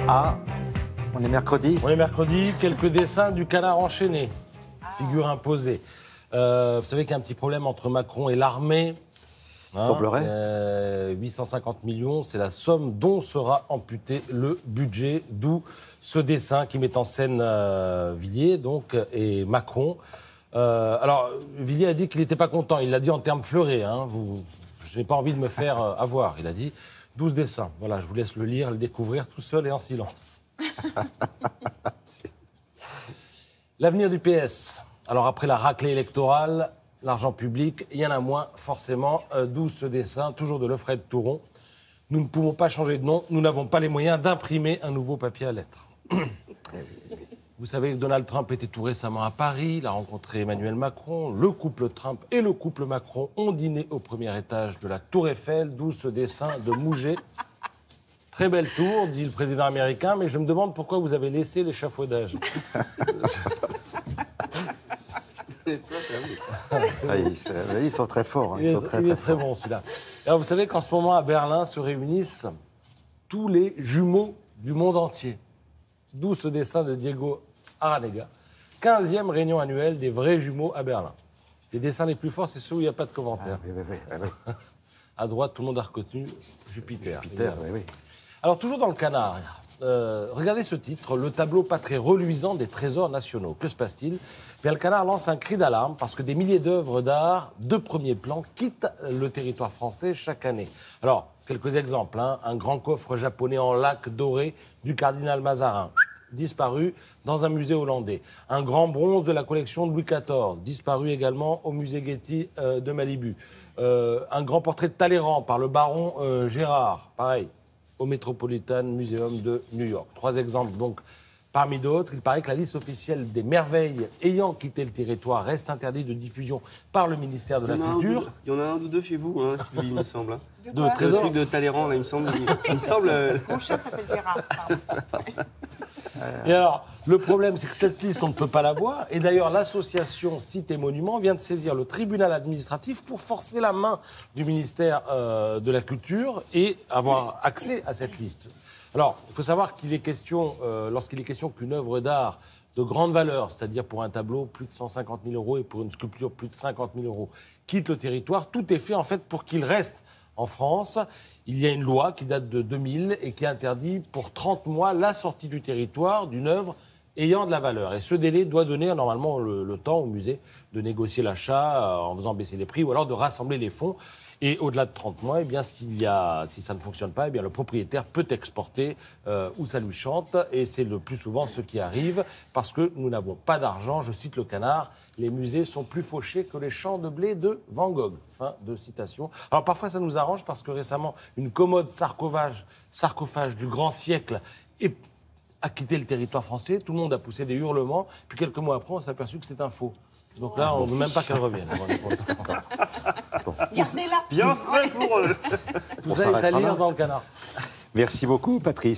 Ah, on est mercredi. On est mercredi, quelques dessins du canard enchaîné, figure imposée. Vous savez qu'il y a un petit problème entre Macron et l'armée. Semblerait. 850 millions, c'est la somme dont sera amputé le budget, d'où ce dessin qui met en scène Villiers donc, et Macron. Alors, Villiers a dit qu'il n'était pas content, il l'a dit en termes fleurés. Je n'ai pas envie de me faire avoir, il a dit 12 dessins. Voilà, je vous laisse le lire, le découvrir tout seul et en silence. L'avenir du PS. Alors, après la raclée électorale, l'argent public, il y en a moins, forcément, d'où ce dessin, toujours de Lefred Touron. Nous ne pouvons pas changer de nom, nous n'avons pas les moyens d'imprimer un nouveau papier à lettres. Vous savez que Donald Trump était tout récemment à Paris, il a rencontré Emmanuel Macron, le couple Trump et le couple Macron ont dîné au premier étage de la Tour Eiffel, d'où ce dessin de Mouget. Très belle tour, dit le président américain, mais je me demande pourquoi vous avez laissé l'échafaudage. Ils sont très forts. Il est très bon celui-là. Alors vous savez qu'en ce moment à Berlin se réunissent tous les jumeaux du monde entier. D'où ce dessin de Diego Aranega. 15e réunion annuelle des vrais jumeaux à Berlin. Les dessins les plus forts, c'est ceux où il n'y a pas de commentaires. Oui. À droite, tout le monde a retenu Jupiter. Oui. Alors toujours dans le canard, regardez ce titre, le tableau pas très reluisant des trésors nationaux. Que se passe-t-il ? Bien, le canard lance un cri d'alarme parce que des milliers d'œuvres d'art de premier plan quittent le territoire français chaque année. Alors, quelques exemples. Un grand coffre japonais en lac doré du cardinal Mazarin, disparu dans un musée hollandais. Un grand bronze de la collection de Louis XIV, disparu également au musée Getty de Malibu. Un grand portrait de Talleyrand par le baron Gérard, pareil, au Metropolitan Museum de New York. 3 exemples donc. Parmi d'autres, il paraît que la liste officielle des merveilles ayant quitté le territoire reste interdite de diffusion par le ministère de la Culture. Il y en a un ou deux chez vous, Sylvie, il me semble. De trésors. Le truc de Talleyrand, là, il me semble. Mon chat s'appelle Gérard. Et alors, le problème, c'est que cette liste, on ne peut pas la voir. Et d'ailleurs, l'association Sites et Monuments vient de saisir le tribunal administratif pour forcer la main du ministère de la Culture et avoir accès à cette liste. Alors, il faut savoir qu'il est question, lorsqu'il est question qu'une œuvre d'art de grande valeur, c'est-à-dire pour un tableau plus de 150 000 euros et pour une sculpture plus de 50 000 euros, quitte le territoire, tout est fait en fait pour qu'il reste en France. Il y a une loi qui date de 2000 et qui interdit pour 30 mois la sortie du territoire d'une œuvre ayant de la valeur. Et ce délai doit donner normalement le temps au musée de négocier l'achat en faisant baisser les prix ou alors de rassembler les fonds. Et au-delà de 30 mois, eh bien, si ça ne fonctionne pas, eh bien, le propriétaire peut exporter où ça lui chante. Et c'est le plus souvent ce qui arrive parce que nous n'avons pas d'argent. Je cite le canard, les musées sont plus fauchés que les champs de blé de Van Gogh. Fin de citation. Alors parfois ça nous arrange parce que récemment, une commode sarcophage du grand siècle a quitté le territoire français. Tout le monde a poussé des hurlements. Puis quelques mois après, on s'est aperçu que c'était un faux. Donc là, on ne veut même pas qu'elle revienne. Gardez-la. Bien fait pour eux. Tout ça est à lire dans le canard. Merci beaucoup, Patrice.